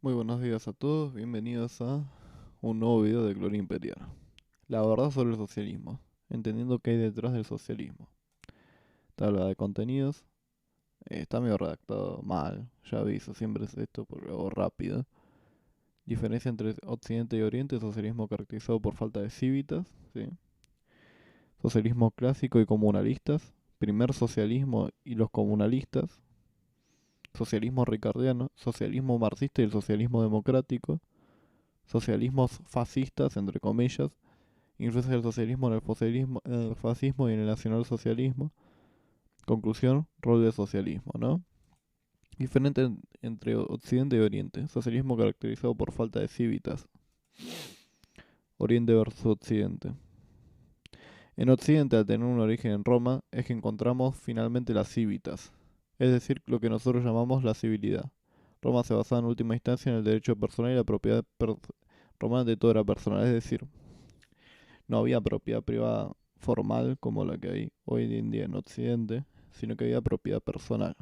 Muy buenos días a todos, bienvenidos a un nuevo video de Gloria Imperial. La verdad sobre el socialismo, entendiendo qué hay detrás del socialismo. Tabla de contenidos, está medio redactado mal, ya aviso, siempre es esto por algo rápido. Diferencia entre Occidente y Oriente, socialismo caracterizado por falta de cívitas, ¿sí? Socialismo clásico y comunalistas, primer socialismo y los comunalistas, socialismo ricardiano, socialismo marxista y el socialismo democrático, socialismos fascistas, entre comillas, influencia del socialismo en el fascismo y en el nacionalsocialismo. Conclusión, rol del socialismo, ¿no? Diferente entre Occidente y Oriente. Socialismo caracterizado por falta de cívitas. Oriente versus Occidente. En Occidente, al tener un origen en Roma, es que encontramos finalmente las cívitas, es decir, lo que nosotros llamamos la civilidad. Roma se basaba en última instancia en el derecho personal y la propiedad romana de todo era personal, es decir, no había propiedad privada formal como la que hay hoy en día en Occidente, sino que había propiedad personal.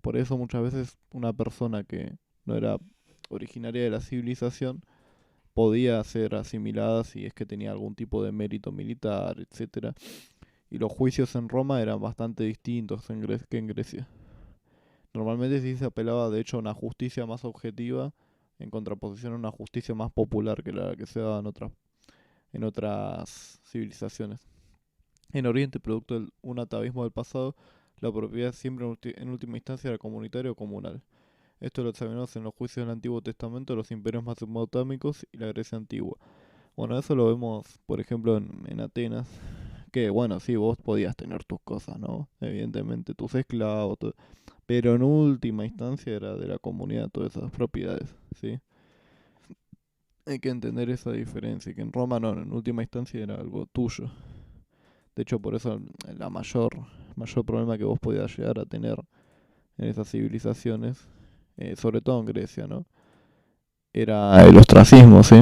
Por eso muchas veces una persona que no era originaria de la civilización podía ser asimilada si es que tenía algún tipo de mérito militar, etcétera. Y los juicios en Roma eran bastante distintos que en Grecia. Normalmente sí se apelaba de hecho a una justicia más objetiva en contraposición a una justicia más popular que la que se daba en otras civilizaciones. En Oriente, producto de un atavismo del pasado, la propiedad siempre en última instancia era comunitaria o comunal. Esto lo examinamos en los juicios del Antiguo Testamento, los imperios mesopotámicos y la Grecia antigua. Bueno, eso lo vemos, por ejemplo, en Atenas, que bueno, sí, vos podías tener tus cosas, ¿no? Evidentemente, tus esclavos, pero en última instancia era de la comunidad todas esas propiedades, ¿sí? Hay que entender esa diferencia, que en Roma no, en última instancia era algo tuyo. De hecho, por eso la mayor problema que vos podías llegar a tener en esas civilizaciones, sobre todo en Grecia, ¿no? Era el ostracismo, ¿sí?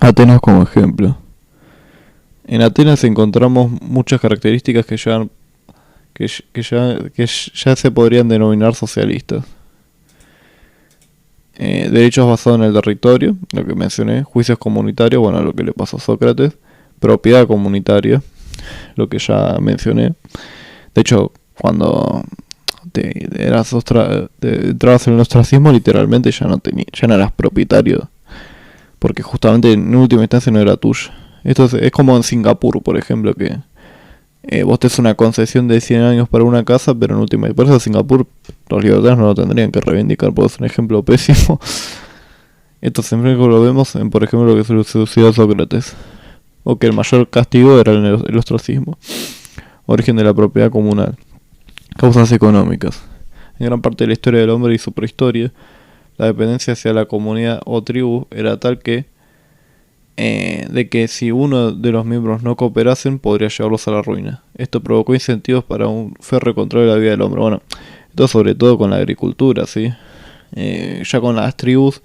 Atenas como ejemplo. En Atenas encontramos muchas características que ya se podrían denominar socialistas. Derechos basados en el territorio, lo que mencioné, juicios comunitarios, bueno, lo que le pasó a Sócrates, propiedad comunitaria, lo que ya mencioné. De hecho, cuando entrabas en el ostracismo, literalmente ya no eras propietario, porque justamente en última instancia no era tuyo. Esto es como en Singapur, por ejemplo, que vos tenés una concesión de 100 años para una casa, pero en última instancia, por eso Singapur los libertarios no lo tendrían que reivindicar, porque es un ejemplo pésimo. Estos ejemplos lo vemos en, por ejemplo, lo que se sucedió a Sócrates, o que el mayor castigo era el ostracismo, origen de la propiedad comunal. Causas económicas. En gran parte de la historia del hombre y su prehistoria, la dependencia hacia la comunidad o tribu era tal de que si uno de los miembros no cooperasen, podría llevarlos a la ruina. Esto provocó incentivos para un férreo control de la vida del hombre. Bueno, esto sobre todo con la agricultura, ¿sí? Ya con las tribus,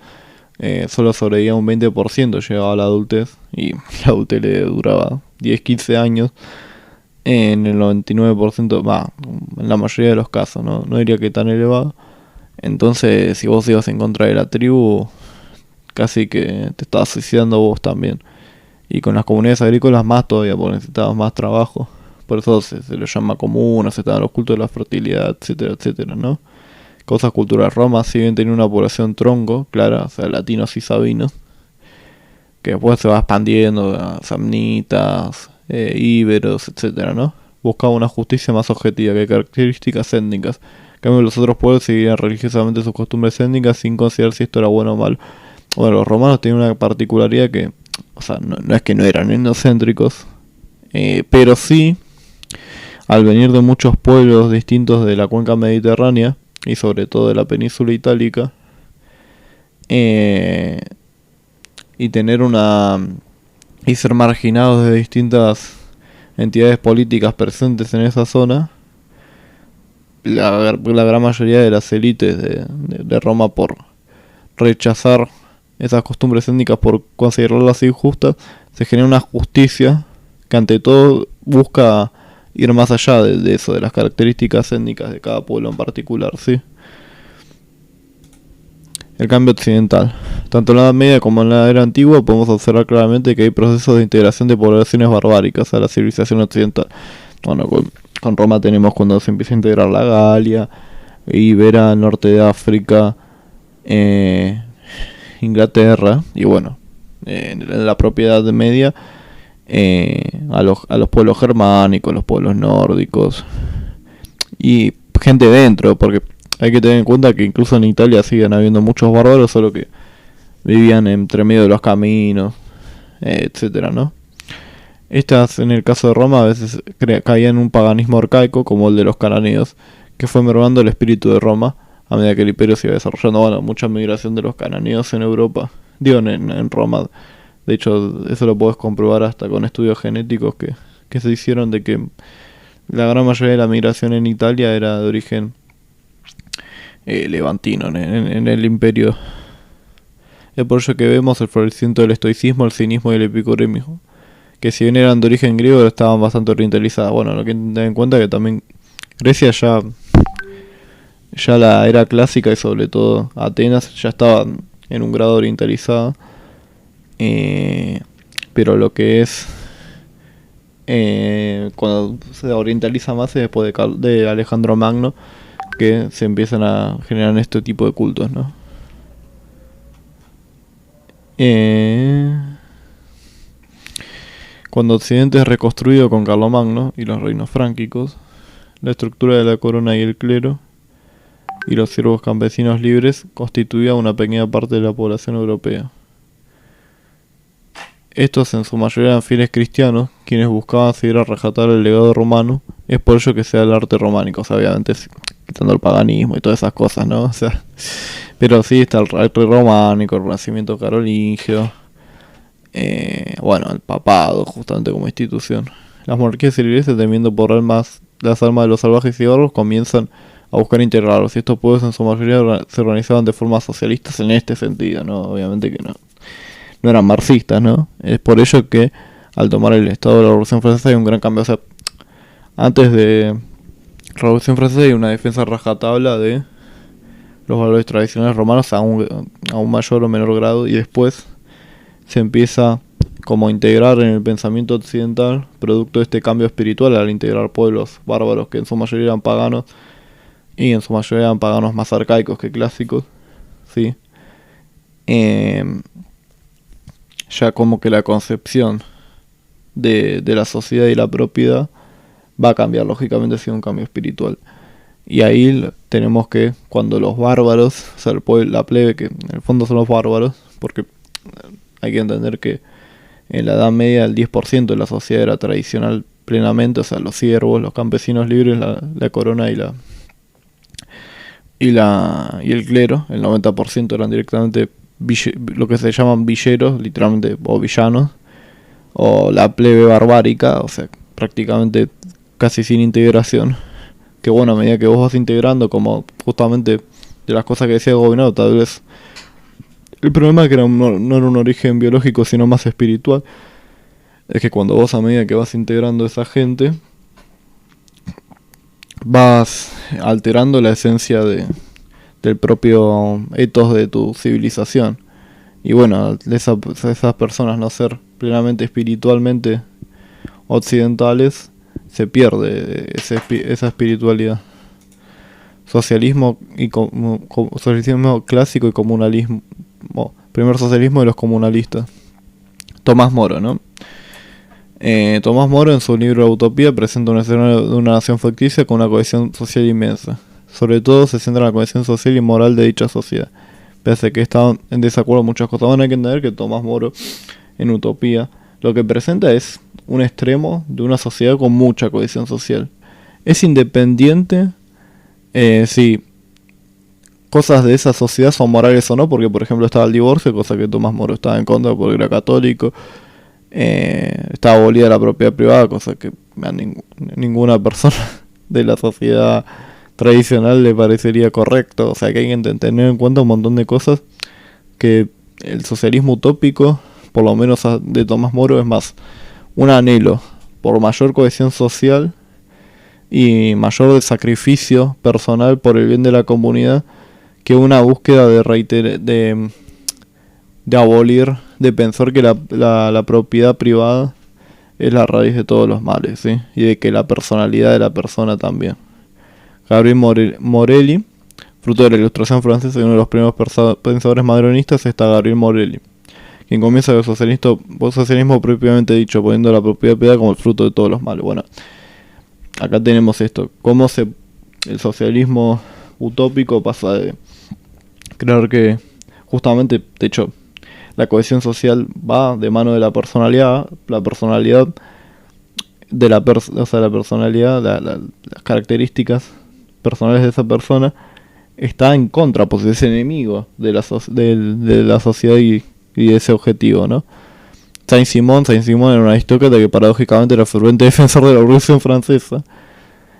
solo sobrevivía un 20%, llegaba a la adultez, y la adultez le duraba 10-15 años. En el 99%, en la mayoría de los casos, no diría que tan elevado. Entonces, si vos ibas en contra de la tribu, casi que te estabas suicidando vos también. Y con las comunidades agrícolas más todavía, porque necesitabas más trabajo. Por eso se lo llama comuna, se estaban los cultos de la fertilidad, etcétera, etcétera, ¿no? Cosas culturales. Roma, si bien tenía una población tronco, clara, o sea, latinos y sabinos, que después se va expandiendo a samnitas, íberos, etcétera, ¿no? Buscaba una justicia más objetiva que características étnicas. En cambio, los otros pueblos seguían religiosamente sus costumbres étnicas sin considerar si esto era bueno o malo. Bueno, los romanos tenían una particularidad que, o sea, no es que no eran etnocéntricos, pero sí, al venir de muchos pueblos distintos de la cuenca mediterránea y sobre todo de la península itálica, y tener y ser marginados de distintas entidades políticas presentes en esa zona, la gran mayoría de las élites de Roma, por rechazar esas costumbres étnicas, por considerarlas injustas, se genera una justicia que ante todo busca ir más allá de eso, de las características étnicas de cada pueblo en particular, ¿sí? el cambio occidental. Tanto en la Edad Media como en la era antigua podemos observar claramente que hay procesos de integración de poblaciones barbáricas a la civilización occidental. Bueno, con Roma tenemos cuando se empieza a integrar la Galia, Ibera, norte de África, Inglaterra, y bueno, en la propiedad media, a los pueblos germánicos, los pueblos nórdicos, y gente dentro, porque hay que tener en cuenta que incluso en Italia siguen habiendo muchos bárbaros, solo que vivían entre medio de los caminos, etcétera, ¿no? Estas, en el caso de Roma, a veces caían en un paganismo arcaico, como el de los cananeos, que fue mermando el espíritu de Roma a medida que el imperio se iba desarrollando. Bueno, mucha migración de los cananeos en Europa, digo, en Roma. De hecho, eso lo puedes comprobar hasta con estudios genéticos que se hicieron de que la gran mayoría de la migración en Italia era de origen levantino en el imperio. Es por ello que vemos el florecimiento del estoicismo, el cinismo y el epicureísmo, que si bien eran de origen griego estaban bastante orientalizadas. Bueno, lo que hay que tener en cuenta es que también Grecia ya la era clásica y sobre todo Atenas ya estaban en un grado orientalizada, pero lo que es cuando se orientaliza más es después de Alejandro Magno, que se empiezan a generar este tipo de cultos, ¿no? Cuando Occidente es reconstruido con Carlomagno y los reinos fránquicos, la estructura de la corona y el clero y los siervos campesinos libres constituía una pequeña parte de la población europea. Estos en su mayoría eran fieles cristianos, quienes buscaban seguir a rajatabla el legado romano. Es por ello que se da el arte románico, o sea, obviamente quitando el paganismo y todas esas cosas, ¿no? O sea, pero sí está el arte románico, el renacimiento carolingio, bueno, el papado justamente como institución. Las monarquías y la iglesia, temiendo por las almas de los salvajes y bárbaros, comienzan a buscar integrarlos, y estos pueblos en su mayoría se organizaban de forma socialistas en este sentido, ¿no? Obviamente que no eran marxistas, ¿no? Es por ello que al tomar el Estado de la Revolución Francesa hay un gran cambio. O sea, antes de la Revolución Francesa hay una defensa rajatabla de los valores tradicionales romanos a un mayor o menor grado, y después se empieza como a integrar en el pensamiento occidental, producto de este cambio espiritual, al integrar pueblos bárbaros que en su mayoría eran paganos, y en su mayoría eran paganos más arcaicos que clásicos, ¿sí? Ya como que la concepción de la sociedad y la propiedad va a cambiar, lógicamente, hacia un cambio espiritual. Y ahí tenemos que cuando los bárbaros, o sea, la plebe, que en el fondo son los bárbaros, porque hay que entender que en la Edad Media el 10% de la sociedad era tradicional plenamente, o sea, los siervos, los campesinos libres, la corona y el clero. El 90% eran directamente lo que se llaman villeros, literalmente, o villanos, o la plebe barbárica, o sea, prácticamente casi sin integración. Que bueno, a medida que vos vas integrando, como justamente de las cosas que decía el gobernador, tal vez el problema es que no era un origen biológico, sino más espiritual. Es que cuando vos, a medida que vas integrando a esa gente, vas alterando la esencia del propio ethos de tu civilización. Y bueno, esas personas no ser plenamente espiritualmente occidentales, se pierde esa espiritualidad. Socialismo socialismo clásico y comunalismo. Primer socialismo de los comunalistas. Tomás Moro, ¿no? Tomás Moro, en su libro Utopía, presenta un escenario de una nación ficticia con una cohesión social inmensa. Sobre todo se centra en la cohesión social y moral de dicha sociedad, pese a que estaban en desacuerdo en muchas cosas. Bueno, hay que entender que Tomás Moro, en Utopía, lo que presenta es un extremo de una sociedad con mucha cohesión social. Es independiente si cosas de esa sociedad son morales o no, porque por ejemplo estaba el divorcio, cosa que Tomás Moro estaba en contra porque era católico. Estaba abolida la propiedad privada, cosa que a ninguna persona de la sociedad tradicional le parecería correcto. O sea que hay que tener en cuenta un montón de cosas que el socialismo utópico, por lo menos de Tomás Moro, es más un anhelo por mayor cohesión social y mayor sacrificio personal por el bien de la comunidad, que una búsqueda de abolir, de pensar que la propiedad privada es la raíz de todos los males, ¿sí? Y de que la personalidad de la persona también. Gabriel Morelli, fruto de la Ilustración francesa y uno de los primeros pensadores madronistas, está Gabriel Morelli, quien comienza el socialismo propiamente dicho, poniendo la propiedad privada como el fruto de todos los males. Bueno, acá tenemos esto, el socialismo utópico pasa de creer que justamente, de hecho, la cohesión social va de mano de la personalidad de la personalidad, las características personales de esa persona está en contra, pues es enemigo de la sociedad y de ese objetivo, ¿no? Saint-Simon era un aristócrata que paradójicamente era ferviente defensor de la Revolución Francesa.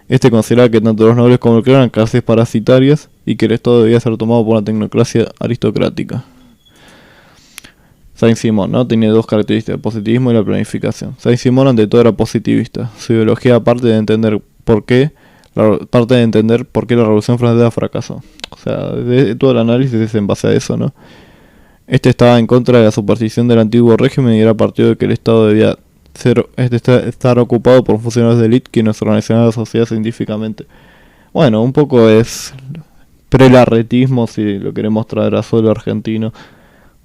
Este consideraba que tanto los nobles como el clero eran clases parasitarias y que el Estado debía ser tomado por una tecnocracia aristocrática. Saint-Simon, ¿no? Tenía dos características, el positivismo y la planificación. Saint-Simon ante todo era positivista. Su ideología parte de entender por qué la Revolución Francesa fracasó. O sea, todo el análisis es en base a eso, ¿no? Este estaba en contra de la superstición del antiguo régimen y era partido de que el Estado debía estar ocupado por funcionarios de élite que nos organizaban la sociedad científicamente. Bueno, un poco es prelarretismo, si lo queremos traer a suelo argentino.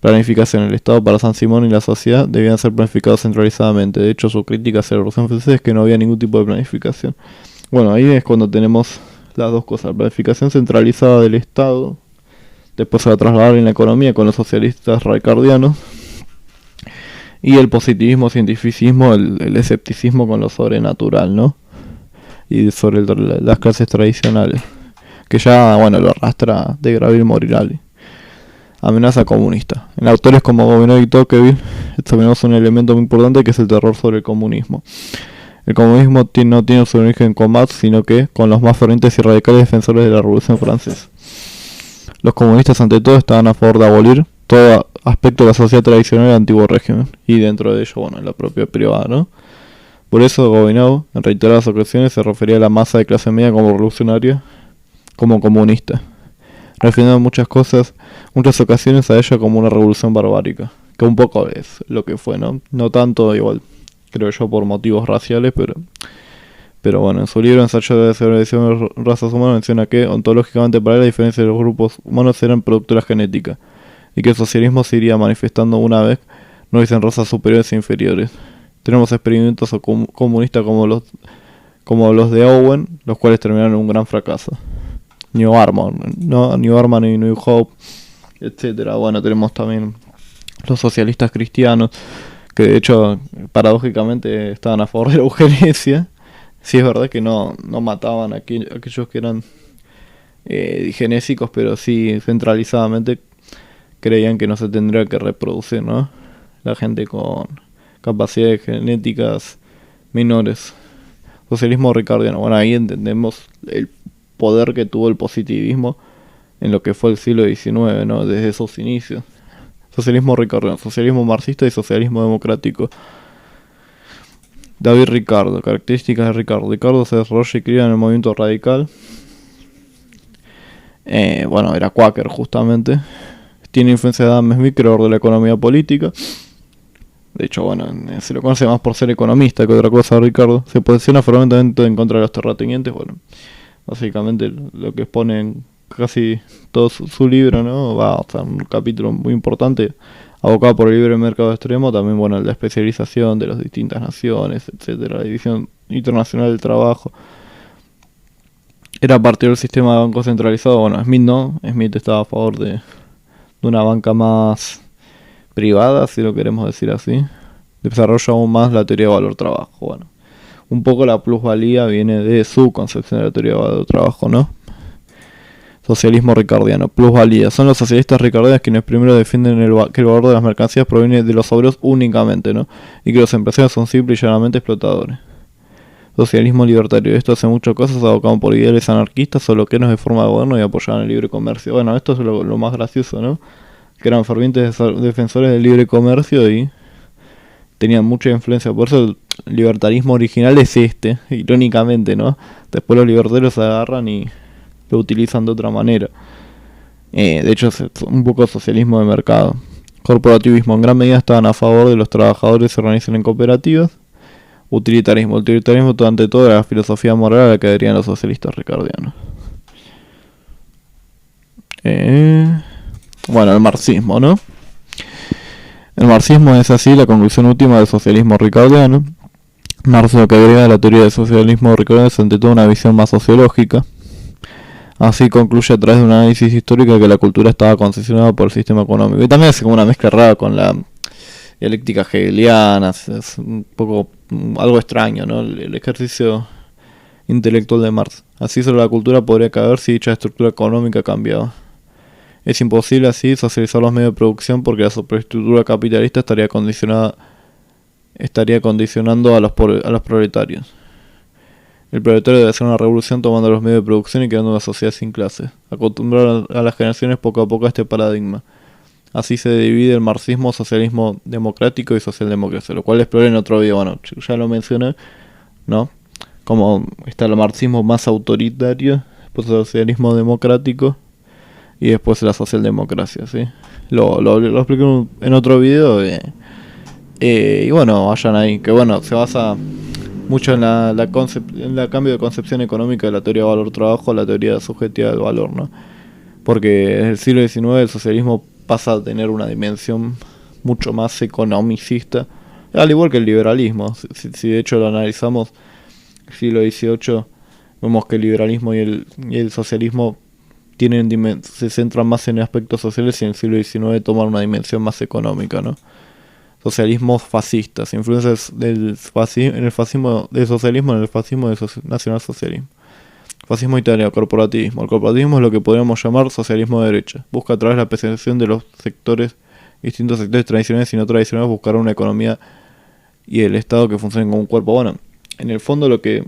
Planificación. El Estado para Saint-Simon y la sociedad debían ser planificados centralizadamente. De hecho, su crítica hacia la Revolución Francesa es que no había ningún tipo de planificación. Bueno, ahí es cuando tenemos las dos cosas. La planificación centralizada del Estado. Después se va a trasladar en la economía con los socialistas ricardianos. Y el positivismo, cientificismo, el escepticismo con lo sobrenatural, ¿no? Y sobre las clases tradicionales. Que ya, bueno, lo arrastra de Gabriel Morelli. Amenaza comunista. En autores como Gobineau y Tocqueville examinamos un elemento muy importante que es el terror sobre el comunismo. El comunismo no tiene su origen con Marx, sino que con los más fervientes y radicales defensores de la Revolución Francesa. Los comunistas ante todo estaban a favor de abolir todo aspecto de la sociedad tradicional del antiguo régimen, y dentro de ello, bueno, la propia privada, ¿no? Por eso Gobineau, en reiteradas ocasiones, se refería a la masa de clase media como revolucionaria, como comunista, refiriendo muchas ocasiones a ella como una revolución barbárica, que un poco es lo que fue, ¿no? No tanto, igual, creo yo, por motivos raciales, pero bueno, en su libro Ensayo de la Civilización de las Razas Humanas menciona que, ontológicamente para él, la diferencia de los grupos humanos eran producto de la genética, y que el socialismo se iría manifestando una vez no hubiesen razas superiores e inferiores. Tenemos experimentos comunistas como los de Owen, los cuales terminaron en un gran fracaso. New Harmony y New Hope, etcétera. Bueno, tenemos también los socialistas cristianos, que de hecho, paradójicamente, estaban a favor de la eugenesia. Sí, es verdad que no mataban a aquellos que eran digenésicos, pero sí centralizadamente creían que no se tendría que reproducir, ¿no? La gente con capacidades genéticas menores. Socialismo ricardiano. Bueno, ahí entendemos el poder que tuvo el positivismo en lo que fue el siglo XIX, ¿no? Desde esos inicios. Socialismo ricardiano, socialismo marxista y socialismo democrático. David Ricardo, características de Ricardo. Ricardo se desarrolla y cría en el movimiento radical. Bueno, era Quaker justamente. Tiene influencia de Adam Smith, creador de la economía política. De hecho, bueno, se lo conoce más por ser economista que otra cosa, Ricardo. Se posiciona fervientemente en contra de los terratenientes. Bueno, básicamente lo que expone en casi todo su libro, ¿no? Va a ser un capítulo muy importante, abocado por el libre mercado extremo. También, bueno, la especialización de las distintas naciones, etcétera, la división internacional del trabajo. Era a partir del sistema de banco centralizado. Bueno, Smith no. Smith estaba a favor de una banca más privada, si lo queremos decir así. Desarrolla aún más la teoría de valor-trabajo. Bueno, un poco la plusvalía viene de su concepción de la teoría de valor-trabajo, ¿no? Socialismo ricardiano, plusvalía. Son los socialistas ricardianos quienes primero defienden que el valor de las mercancías proviene de los obreros únicamente, ¿no? Y que los empresarios son simples y llanamente explotadores. Socialismo libertario. Esto hace muchas cosas abocado por ideales anarquistas o loqueros de forma de gobierno y apoyaban el libre comercio. Bueno, esto es lo más gracioso, ¿no? Que eran fervientes defensores del libre comercio y tenían mucha influencia. Por eso el libertarismo original es irónicamente, ¿no? Después los libertarios se agarran y lo utilizan de otra manera. De hecho, es un poco socialismo de mercado. Corporativismo, en gran medida estaban a favor de los trabajadores se organizan en cooperativas. Utilitarismo, ante todo la filosofía moral a la que adherían los socialistas ricardianos. Bueno, el marxismo, ¿no? El marxismo es así la conclusión última del socialismo ricardiano. Marx lo que agrega a la teoría del socialismo ricardiano es ante todo una visión más sociológica. Así concluye a través de un análisis histórico que la cultura estaba concesionada por el sistema económico. Y también hace como una mezcla rara con la dialéctica hegeliana. Es un poco algo extraño, ¿no? El ejercicio intelectual de Marx. Así sobre la cultura podría caber si dicha estructura económica cambiaba. Es imposible así socializar los medios de producción porque la superestructura capitalista estaría condicionando a los proletarios. El proletario debe hacer una revolución tomando los medios de producción y creando una sociedad sin clases. Acostumbrar a las generaciones poco a poco a este paradigma. Así se divide el marxismo, socialismo democrático y socialdemocracia, lo cual exploré en otro video. Bueno, ya lo mencioné, ¿no? Como está el marxismo más autoritario, después el socialismo democrático y después la socialdemocracia, ¿sí? Lo expliqué en otro video y bueno, vayan ahí, que bueno, se basa mucho en la cambio de concepción económica de la teoría de valor-trabajo a la teoría subjetiva del valor, ¿no? Porque en el siglo XIX el socialismo pasa a tener una dimensión mucho más economicista, al igual que el liberalismo. Si de hecho lo analizamos, el siglo XVIII, vemos que el liberalismo y el socialismo se centran más en aspectos sociales y en el siglo XIX toman una dimensión más económica, ¿no? Socialismos fascistas, influencias del socialismo en el fascismo del nacionalsocialismo. Fascismo italiano, corporativismo. El corporativismo es lo que podríamos llamar socialismo de derecha. Busca a través de la presencia de los distintos sectores tradicionales y no tradicionales, buscar una economía y el Estado que funcionen como un cuerpo. Bueno, en el fondo lo que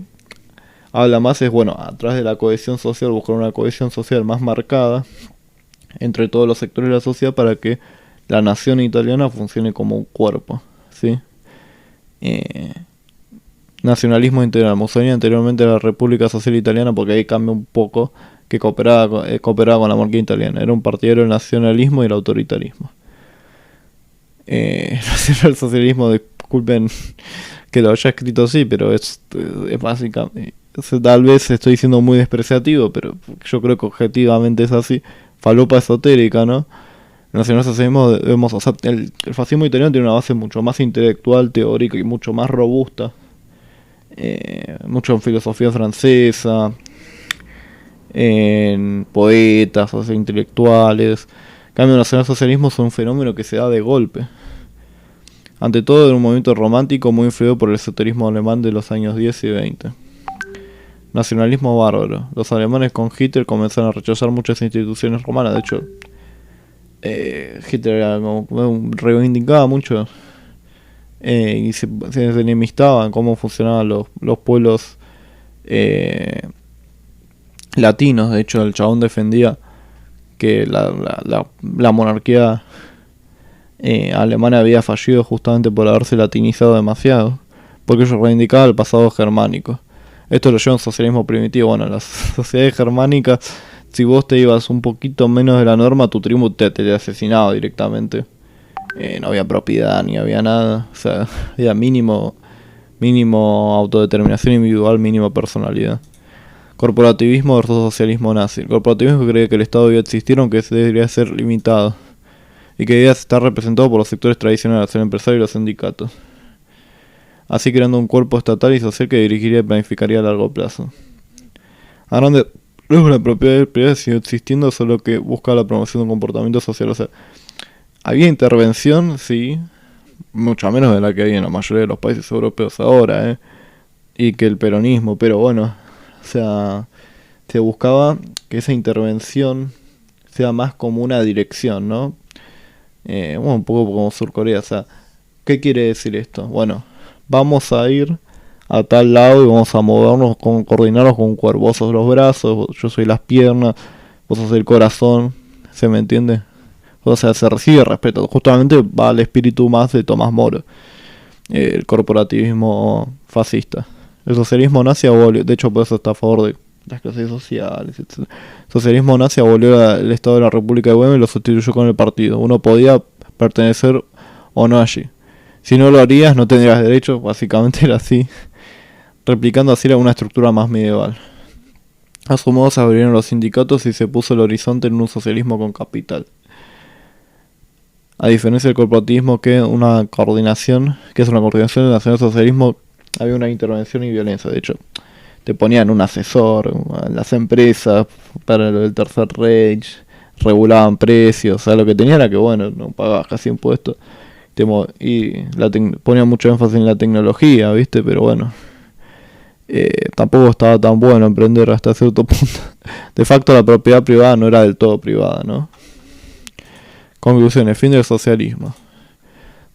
habla más es, bueno, a través de la cohesión social, buscar una cohesión social más marcada entre todos los sectores de la sociedad para que la nación italiana funcione como un cuerpo, ¿sí? Nacionalismo integral. Mussolini anteriormente era la República Social Italiana, porque ahí cambia un poco, que cooperaba con la monarquía italiana. Era un partidario del nacionalismo y el autoritarismo. El socialismo, disculpen que lo haya escrito así, pero es básicamente, tal vez estoy siendo muy despreciativo, pero yo creo que objetivamente es así. Falopa esotérica, ¿no? El nacionalsocialismo el fascismo italiano tiene una base mucho más intelectual, teórica y mucho más robusta. Mucho en filosofía francesa, en poetas, o sea, intelectuales. En cambio, el nacionalsocialismo es un fenómeno que se da de golpe. Ante todo, en un movimiento romántico muy influido por el esoterismo alemán de los años 10 y 20. Nacionalismo bárbaro. Los alemanes con Hitler comenzaron a rechazar muchas instituciones romanas. De hecho, Hitler reivindicaba mucho y se enemistaba en cómo funcionaban los pueblos latinos. De hecho, el chabón defendía que la monarquía alemana había fallido justamente por haberse latinizado demasiado, porque ellos reivindicaban el pasado germánico. Esto lo lleva a un socialismo primitivo. Bueno, en las sociedades germánicas, si vos te ibas un poquito menos de la norma, tu tribu te asesinaba directamente. No había propiedad ni había nada. O sea, había mínimo autodeterminación individual, mínima personalidad. Corporativismo versus socialismo nazi. El corporativismo cree que el Estado debía existir, aunque debería ser limitado, y que debía estar representado por los sectores tradicionales, el empresario y los sindicatos. Así creando un cuerpo estatal y social que dirigiría y planificaría a largo plazo. A grande luego la propiedad siguió existiendo, solo que busca la promoción de un comportamiento social. O sea, había intervención, sí, mucho menos de la que hay en la mayoría de los países europeos ahora, y que el peronismo, pero bueno, o sea, se buscaba que esa intervención sea más como una dirección, ¿no? Bueno, un poco como Surcorea. O sea, ¿qué quiere decir esto? Bueno, vamos a ir a tal lado y vamos a movernos, coordinarnos con un cuerpo. Vos sos los brazos, yo soy las piernas, vos sos el corazón, ¿se me entiende? O sea, se recibe respeto. Justamente va al espíritu más de Tomás Moro, el corporativismo fascista. El socialismo nazi abolió, de hecho por eso está a favor las clases sociales, etc. El socialismo nazi abolió el Estado de la República de Weimar y lo sustituyó con el partido. Uno podía pertenecer o no allí. Si no lo harías, no tendrías derecho, básicamente era así, replicando así una estructura más medieval. A su modo se abrieron los sindicatos y se puso el horizonte en un socialismo con capital. A diferencia del corporativismo, que es una coordinación del nacionalsocialismo, había una intervención y violencia. De hecho, te ponían un asesor, las empresas para el Tercer Reich, regulaban precios, o sea, lo que tenía era que, bueno, no pagabas casi impuestos, ponían mucho énfasis en la tecnología, ¿viste? Pero bueno, tampoco estaba tan bueno emprender hasta cierto punto. De facto, la propiedad privada no era del todo privada, ¿no? Conclusiones, fin del socialismo.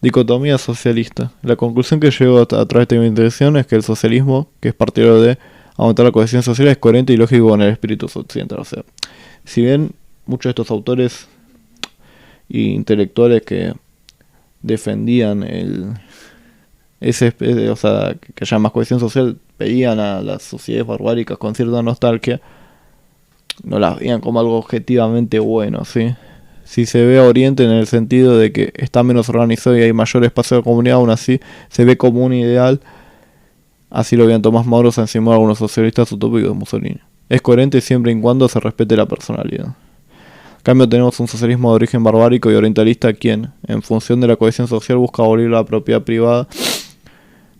Dicotomía socialista. La conclusión que llego a través de esta investigación es que el socialismo, que es partidario de aumentar la cohesión social, es coherente y lógico con el espíritu occidental. O sea, si bien muchos de estos autores e intelectuales que defendían que haya más cohesión social, veían a las sociedades barbáricas con cierta nostalgia, no las veían como algo objetivamente bueno, ¿sí? Si se ve a Oriente en el sentido de que está menos organizado y hay mayor espacio de comunidad, aún así se ve como un ideal. Así lo veían Tomás Moro, San Simón, algunos socialistas utópicos de Mussolini. Es coherente siempre y cuando se respete la personalidad. En cambio tenemos un socialismo de origen barbárico y orientalista quien, en función de la cohesión social, busca abolir la propiedad privada,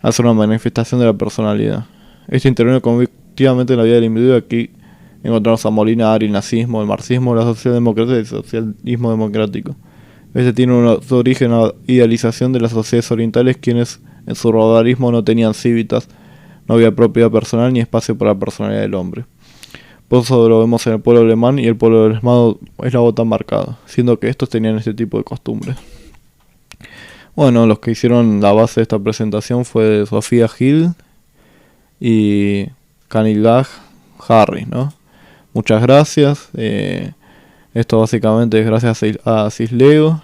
hacer una manifestación de la personalidad. Esto interviene convictivamente en la vida del individuo. Aquí encontramos a Molinari, el nazismo, el marxismo, la socialdemocracia y el socialismo democrático. Este tiene su origen en la idealización de las sociedades orientales, quienes en su barbarismo no tenían civitas, no había propiedad personal ni espacio para la personalidad del hombre. Por eso lo vemos en el pueblo alemán y el pueblo alemán es la tan marcada, siendo que estos tenían este tipo de costumbres. Bueno, los que hicieron la base de esta presentación fue Sofía Hill y Canilaj Harris, ¿no? Muchas gracias. Esto básicamente es gracias a Cisleo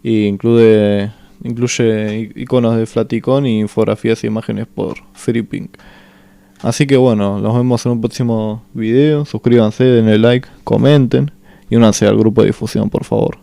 y incluye iconos de Flaticon y infografías e imágenes por FreePink. Así que bueno, nos vemos en un próximo video. Suscríbanse, denle like, comenten y únanse al grupo de difusión, por favor.